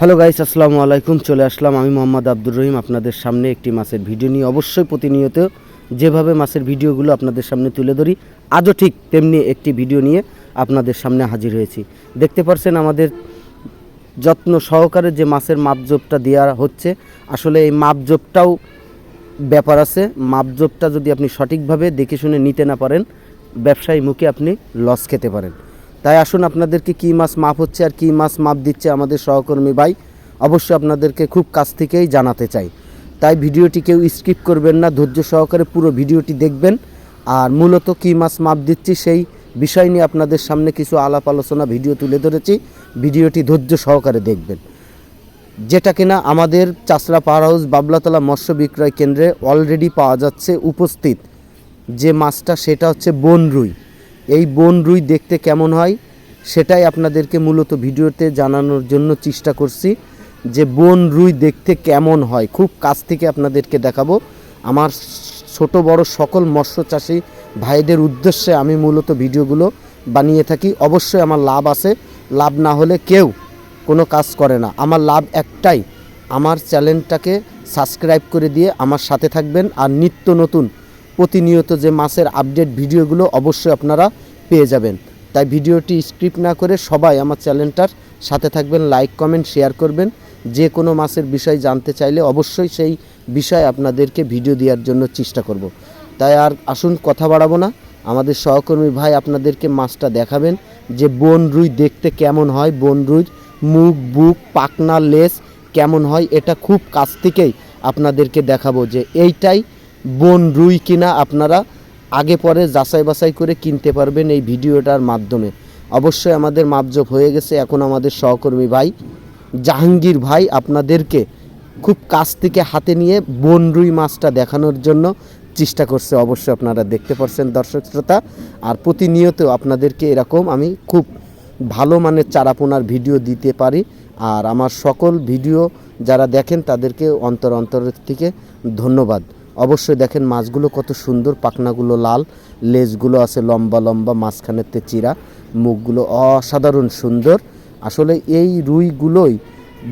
Hello guys, আসসালামু আলাইকুম। চলে আসলাম আমি মোহাম্মদ আব্দুর রহিম আপনাদের সামনে একটি মাছের ভিডিও নিয়ে। অবশ্যই প্রতিনিয়ত যেভাবে মাছের ভিডিওগুলো আপনাদের সামনে তুলে ধরি, আজও ঠিক তেমনি একটি ভিডিও নিয়ে আপনাদের সামনে হাজির হয়েছি। দেখতে পাচ্ছেন আমাদের যত্ন সহকারে যে মাছের মাপজোপটা দেওয়া হচ্ছে, আসলে এই মাপজোপটাও ব্যাপার আছে। মাপজোপটা যদি আপনি সঠিকভাবে দেখে শুনে নিতে না পারেন, ব্যবসায়ী মুখে আপনি লস খেতে পারেন। তাই আসুন আপনাদেরকে কী মাছ মাপ হচ্ছে আর কী মাছ মাপ দিচ্ছে আমাদের সহকর্মী ভাই, অবশ্যই আপনাদেরকে খুব কাছ থেকেই জানাতে চাই। তাই ভিডিওটি কেউ স্কিপ করবেন না, ধৈর্য সহকারে পুরো ভিডিওটি দেখবেন। আর মূলত কী মাছ মাপ দিচ্ছি সেই বিষয় নিয়ে আপনাদের সামনে কিছু আলাপ আলোচনা ভিডিও তুলে ধরেছি। ভিডিওটি ধৈর্য সহকারে দেখবেন। যেটা কিনা আমাদের চাষড়া পাওয়ার হাউস বাবলাতলা মৎস্য বিক্রয় কেন্দ্রে অলরেডি পাওয়া যাচ্ছে উপস্থিত যে মাছটা, সেটা হচ্ছে বন রুই। এই বন রুই দেখতে কেমন হয় সেটাই আপনাদেরকে মূলত ভিডিওতে জানানোর জন্য চেষ্টা করছি, যে বন রুই দেখতে কেমন হয় খুব কাছ থেকে আপনাদেরকে দেখাবো। আমার ছোট বড় সকল মৎস্য চাষী ভাইদের উদ্দেশ্যে আমি মূলত ভিডিওগুলো বানিয়ে থাকি। অবশ্যই আমার লাভ আছে, লাভ না হলে কেউ কোনো কাজ করে না। আমার লাভ একটাই, আমার চ্যানেলটাকে সাবস্ক্রাইব করে দিয়ে আমার সাথে থাকবেন। আর নিত্য নতুন প্রতিনিয়ত যে মাছের আপডেট ভিডিওগুলো অবশ্যই আপনারা পেয়ে যাবেন। তাই ভিডিওটি স্ক্রিপ্ট না করে সবাই আমার চ্যানেলটার সাথে থাকবেন, লাইক কমেন্ট শেয়ার করবেন। যে কোনো মাছের বিষয় জানতে চাইলে অবশ্যই সেই বিষয়ে আপনাদেরকে ভিডিও দেওয়ার জন্য চেষ্টা করব। তাই আর আসুন কথা বাড়াবো না, আমাদের সহকর্মী ভাই আপনাদেরকে মাছটা দেখাবেন যে বন রুই দেখতে কেমন হয়, বন রুইর মুখ, বুক, পাখনা, লেজ কেমন হয়, এটা খুব কাছ থেকেই আপনাদেরকে দেখাবো যে এইটাই বন রুই কিনা আপনারা আগে পরে যাচাই বাছাই করে কিনতে পারবেন এই ভিডিওটার মাধ্যমে। অবশ্যই আমাদের মাপজোপ হয়ে গেছে। এখন আমাদের সহকর্মী ভাই জাহাঙ্গীর ভাই আপনাদেরকে খুব কাছ থেকে হাতে নিয়ে বন রুই মাছটা দেখানোর জন্য চেষ্টা করছে। অবশ্যই আপনারা দেখতে পাচ্ছেন দর্শক শ্রোতা। আর প্রতিনিয়ত আপনাদেরকে এরকম আমি খুব ভালো মানের চারাপোনার ভিডিও দিতে পারি। আর আমার সকল ভিডিও যারা দেখেন তাদেরকে অন্তরের থেকে ধন্যবাদ। অবশ্যই দেখেন মাছগুলো কত সুন্দর, পাখনাগুলো লাল, লেজগুলো আছে লম্বা লম্বা, মাঝখানেতে চিরা, মুখগুলো অসাধারণ সুন্দর। আসলে এই রুইগুলোই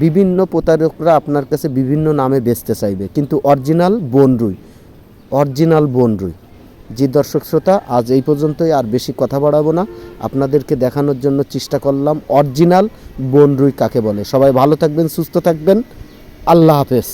বিভিন্ন প্রতারকরা আপনার কাছে বিভিন্ন নামে বেচতে চাইবে, কিন্তু অরিজিনাল বন রুই, অরিজিনাল বন রুই। জি দর্শক শ্রোতা, আজ এই পর্যন্তই, আর বেশি কথা বাড়াবো না, আপনাদেরকে দেখানোর জন্য চেষ্টা করলাম অরিজিনাল বন রুই কাকে বলে। সবাই ভালো থাকবেন, সুস্থ থাকবেন, আল্লাহ হাফেজ।